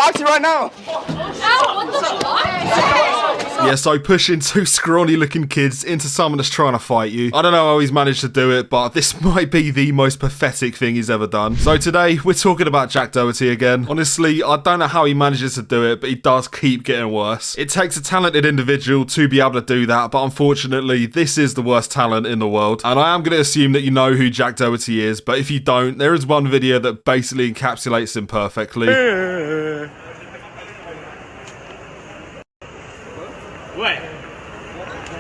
box you right now. Ow, what the fuck? Yeah, so pushing two scrawny looking kids into someone that's trying to fight you. I don't know how he's managed to do it, but this might be the most pathetic thing he's ever done. So today, we're talking about Jack Doherty again. Honestly, I don't know how he manages to do it, but he does keep getting worse. It takes a talented individual to be able to do that, but unfortunately, this is the worst talent in the world. And I am going to assume that you know who Jack Doherty is, but if you don't, there is one video that basically encapsulates him perfectly. What?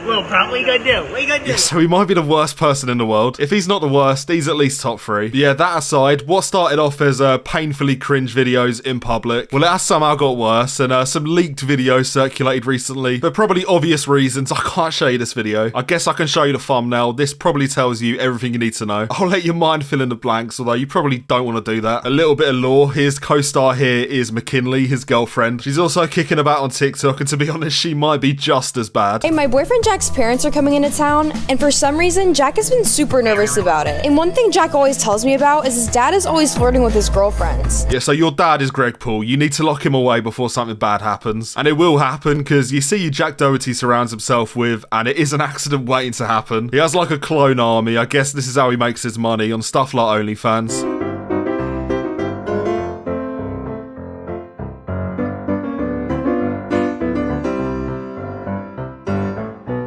Little prompt, what you gonna do? What you gonna do? Yeah, so he might be the worst person in the world. If he's not the worst, he's at least top 3. But yeah, that aside, what started off as painfully cringe videos in public, well, it has somehow got worse, and some leaked videos circulated recently. For probably obvious reasons, I can't show you this video. I guess I can show you the thumbnail. This probably tells you everything you need to know. I'll let your mind fill in the blanks, although you probably don't want to do that. A little bit of lore. His co-star here is McKinley, his girlfriend. She's also kicking about on TikTok, and to be honest, she might be just as bad. Hey, my boyfriend Jack's parents are coming into town, and for some reason, Jack has been super nervous about it. And one thing Jack always tells me about is his dad is always flirting with his girlfriends. Yeah, so your dad is Greg Paul. You need to lock him away before something bad happens. And it will happen, because you see Jack Doherty surrounds himself with, and it is an accident waiting to happen. He has like a clone army. I guess this is how he makes his money, on stuff like OnlyFans.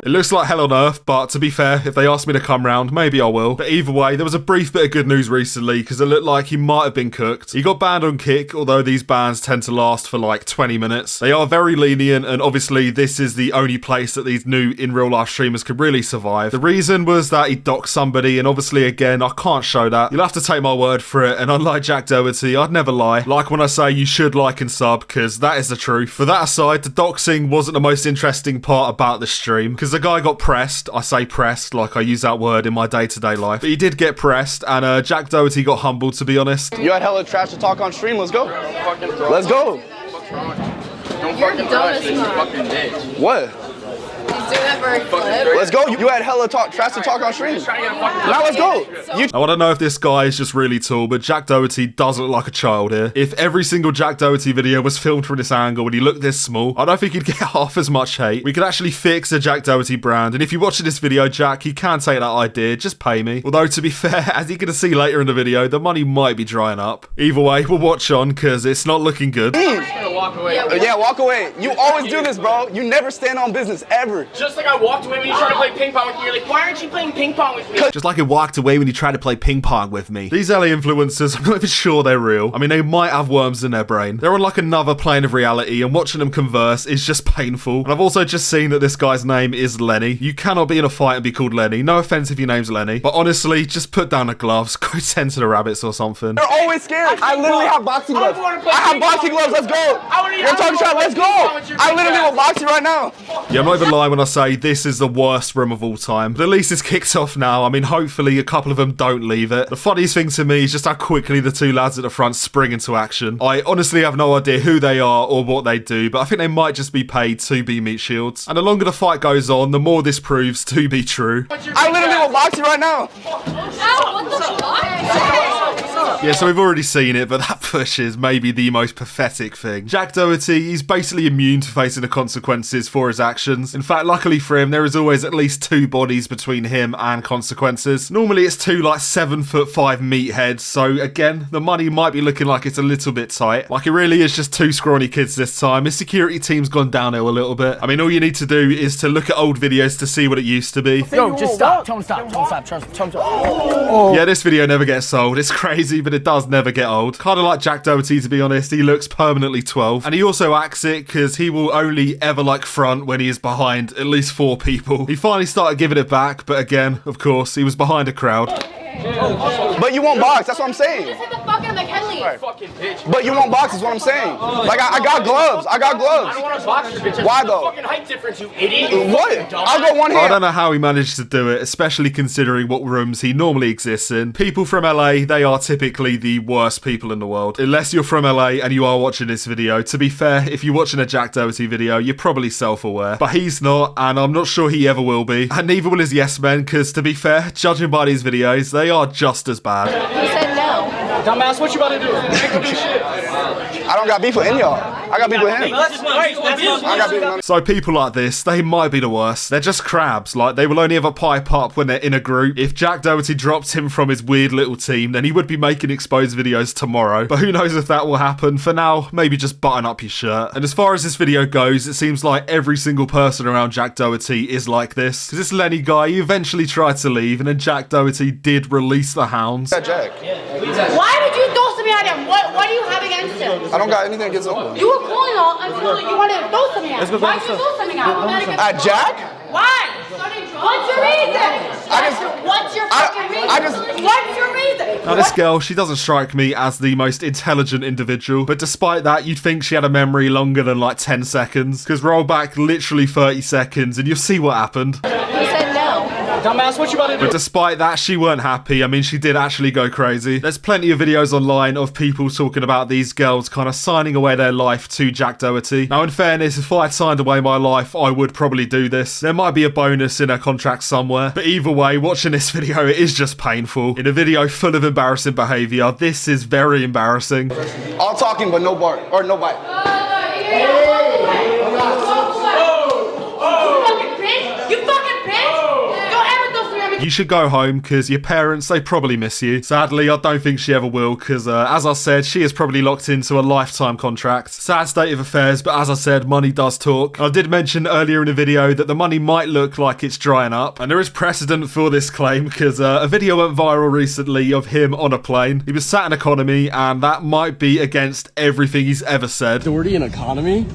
It looks like hell on earth, but to be fair, if they ask me to come round, maybe I will. But either way, there was a brief bit of good news recently, because it looked like he might have been cooked. He got banned on Kick, although these bans tend to last for like 20 minutes. They are very lenient, and obviously this is the only place that these new in real life streamers could really survive. The reason was that he doxed somebody, and obviously again, I can't show that. You'll have to take my word for it, and unlike Jack Doherty, I'd never lie. Like when I say you should like and sub, because that is the truth. For that aside, the doxing wasn't the most interesting part about the stream, because the guy got pressed. I say pressed like I use that word in my day-to-day life. But he did get pressed, and Jack Doherty got humbled, to be honest. You had hella trash to talk on stream. Let's go. Let's go. You're dumb as fuck. What? He's doing that for a clip. Let's go. You had hella trash to talk on stream. Now let's go. I don't know if this guy is just really tall, but Jack Doherty does look like a child here. If every single Jack Doherty video was filmed from this angle and he looked this small, I don't think he'd get half as much hate. We could actually fix the Jack Doherty brand, and if you're watching this video, Jack, you can take that idea, just pay me. Although, to be fair, as you're going to see later in the video, the money might be drying up. Either way, we'll watch on, because it's not looking good. Walk away. Yeah, walk away. You always do this, bro. You never stand on business, ever. Just like I walked away when you tried to play ping pong with me. You're like, why aren't you playing ping pong with me? Just like it walked away when you tried to play ping pong with me. These LA influencers, I'm not even sure they're real. I mean, they might have worms in their brain. They're on like another plane of reality, and watching them converse is just painful. And I've also just seen that this guy's name is Lenny. You cannot be in a fight and be called Lenny. No offense if your name's Lenny, but honestly, just put down the gloves, go tend to the rabbits or something. They're always scared. I literally have boxing gloves. I have boxing gloves. Let's go. You're talking trash. Let's go. I literally will box you right now. Yeah, I'm not even lying when I say this is the worst room of all time. But at least it's kicked off now. I mean, hopefully a couple of them don't leave it. The funniest thing to me is just how quickly the two lads at the front spring into action. I honestly have no idea who they are or what they do, but I think they might just be paid to be meat shields. And the longer the fight goes on, the more this proves to be true. I literally will box you right now. Ow, what the fuck? Yeah, so we've already seen it, but that push is maybe the most pathetic thing. Jack Doherty, he's basically immune to facing the consequences for his actions. In fact, luckily for him, there is always at least 2 bodies between him and consequences. Normally it's 2 like 7'5" meatheads, so again, the money might be looking like it's a little bit tight. Like it really is just 2 scrawny kids this time. His security team's gone downhill a little bit. I mean, all you need to do is to look at old videos to see what it used to be. Yo, just stop. Tell him stop. Tell him stop. Oh. Yeah, this video never gets sold. It's crazy, but it does never get old. Kind of like Jack Doherty, to be honest. He looks permanently 12. And he also acts it because he will only ever like front when he is behind at least 4 people. He finally started giving it back, but again, of course, he was behind a crowd. But you won't box, that's what I'm saying. Just hit the fucking McKinley. Fucking bitch. But you won't box is what I'm saying. Like I got gloves. I got I gloves. don't want to box your bitch. Why There's though? a fucking height difference, you idiot. What? I'll go one I hand. don't know how he managed to do it, especially considering what rooms he normally exists in. People from LA, they are typically the worst people in the world. Unless you're from LA and you are watching this video. To be fair, if you're watching a Jack Doherty video, you're probably self-aware. But he's not, and I'm not sure he ever will be. And neither will his yes men, because to be fair, judging by these videos, they are just as bad. He said no. Dumbass, what you about to do? You ain't gonna do shit. I don't got beef with any of y'all. I got beef with him. I got beef with him. So people like this, they might be the worst. They're just crabs. Like, they will only ever pipe up when they're in a group. If Jack Doherty dropped him from his weird little team, then he would be making exposed videos tomorrow. But who knows if that will happen. For now, maybe just button up your shirt. And as far as this video goes, it seems like every single person around Jack Doherty is like this. Because this Lenny guy, he eventually tried to leave, and then Jack Doherty did release the hounds. Jack. Why did you throw something at him? What do you have against him? I don't got anything against him. You were calling all until you wanted to throw something at him. Why did you throw something at him? At Jack? Why? What's your reason? What's your fucking reason? What's your reason? Now this girl, she doesn't strike me as the most intelligent individual, but despite that, you'd think she had a memory longer than like 10 seconds, because roll back literally 30 seconds and you'll see what happened. He said no. Dumbass, what you about to do? But despite that, she weren't happy. I mean, she did actually go crazy. There's plenty of videos online of people talking about these girls kind of signing away their life to Jack Doherty. Now, in fairness, if I had signed away my life, I would probably do this. There might be a bonus in her contract somewhere. But either way, watching this video, it is just painful. In a video full of embarrassing behaviour, this is very embarrassing. All talking but no bark or no bite. You fucking bitch! Don't ever throw something at me. You should go home because your parents, they probably miss you. Sadly, I don't think she ever will because, as I said, she is probably locked into a lifetime contract. Sad state of affairs, but as I said, money does talk. I did mention earlier in the video that the money might look like it's drying up, and there is precedent for this claim because a video went viral recently of him on a plane. He was sat in economy, and that might be against everything he's ever said. Doherty in economy?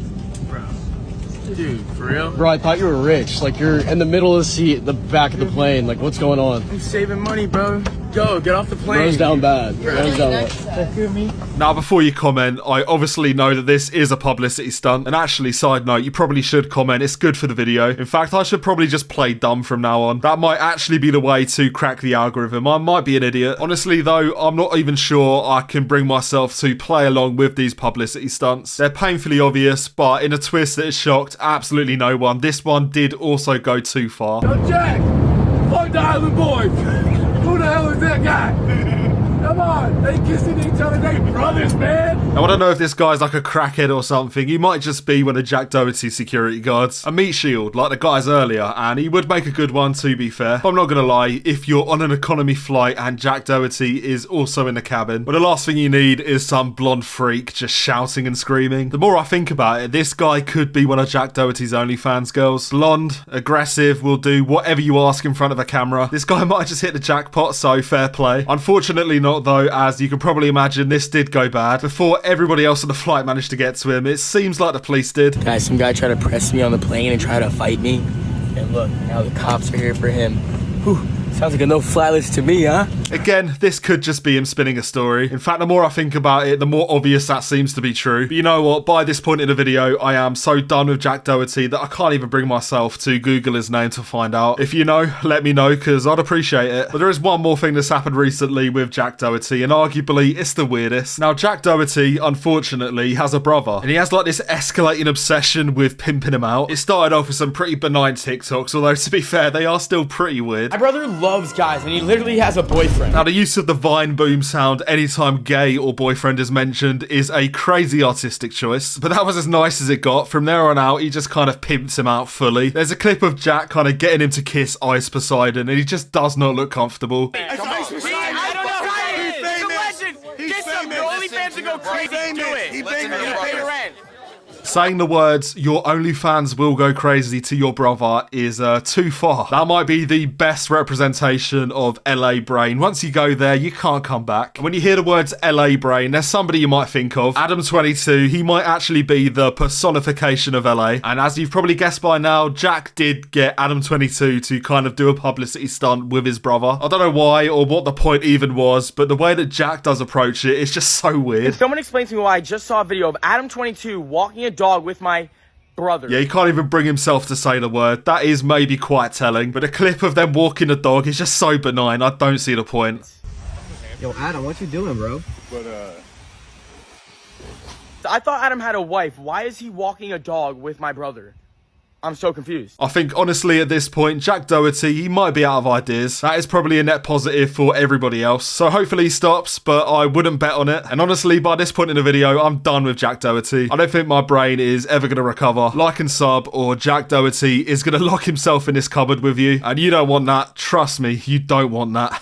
Dude, for real? Bro, I thought you were rich. Like, you're in the middle of the seat, the back of the plane. Like, what's going on? I'm saving money, bro. Go, get off the plane. Bro's down bad. Bro's down bad. Now, before you comment, I obviously know that this is a publicity stunt. And actually, side note, you probably should comment. It's good for the video. In fact, I should probably just play dumb from now on. That might actually be the way to crack the algorithm. I might be an idiot. Honestly, though, I'm not even sure I can bring myself to play along with these publicity stunts. They're painfully obvious, but in a twist that has shocked absolutely no one, this one did also go too far. Yo, Jack! Fuck the Island Boys! Who the hell is that guy? Come on, they kissing each other, they brothers, man! Now, I don't know if this guy's like a crackhead or something. He might just be one of Jack Doherty's security guards. A meat shield, like the guys earlier, and he would make a good one, to be fair. But I'm not gonna lie, if you're on an economy flight and Jack Doherty is also in the cabin, well, the last thing you need is some blonde freak just shouting and screaming. The more I think about it, this guy could be one of Jack Doherty's OnlyFans girls. Blonde, aggressive, will do whatever you ask in front of a camera. This guy might just hit the jackpot, so fair play. Unfortunately not, though, as you can probably imagine, this did go bad. Before everybody else on the flight managed to get to him, it seems like the police did. Guys, some guy tried to press me on the plane and try to fight me. And look, now the cops are here for him. Whew. Sounds like a no-fly list to me, huh? Again, this could just be him spinning a story. In fact, the more I think about it, the more obvious that seems to be true. But you know what? By this point in the video, I am so done with Jack Doherty that I can't even bring myself to Google his name to find out. If you know, let me know, because I'd appreciate it. But there is one more thing that's happened recently with Jack Doherty, and arguably, it's the weirdest. Now, Jack Doherty, unfortunately, has a brother, and he has like this escalating obsession with pimping him out. It started off with some pretty benign TikToks, although to be fair, they are still pretty weird. My brother loves guys, and he literally has a boyfriend. Now, the use of the Vine boom sound anytime gay or boyfriend is mentioned is a crazy artistic choice, but that was as nice as it got. From there on out, he just kind of pimps him out fully. There's a clip of Jack kind of getting him to kiss Ice Poseidon, and he just does not look comfortable. I don't know. He's a legend. Kiss him. The OnlyFans will go crazy. Do it. He paid the rent. Saying the words, your OnlyFans will go crazy to your brother is too far. That might be the best representation of LA brain. Once you go there, you can't come back. When you hear the words LA brain, there's somebody you might think of. Adam22, he might actually be the personification of LA. And as you've probably guessed by now, Jack did get Adam22 to kind of do a publicity stunt with his brother. I don't know why or what the point even was, but the way that Jack does approach it is just so weird. Can someone explain to me why I just saw a video of Adam22 walking a dog with my brother? Yeah, he can't even bring himself to say the word. That is maybe quite telling, but a clip of them walking a dog is just so benign. I don't see the point. Yo, Adam, what you doing, bro? I thought Adam had a wife. Why is he walking a dog with my brother? I'm so confused. I think honestly at this point, Jack Doherty, he might be out of ideas. That is probably a net positive for everybody else. So hopefully he stops, but I wouldn't bet on it. And honestly, by this point in the video, I'm done with Jack Doherty. I don't think my brain is ever going to recover. Like and sub, or Jack Doherty is going to lock himself in this cupboard with you. And you don't want that. Trust me, you don't want that.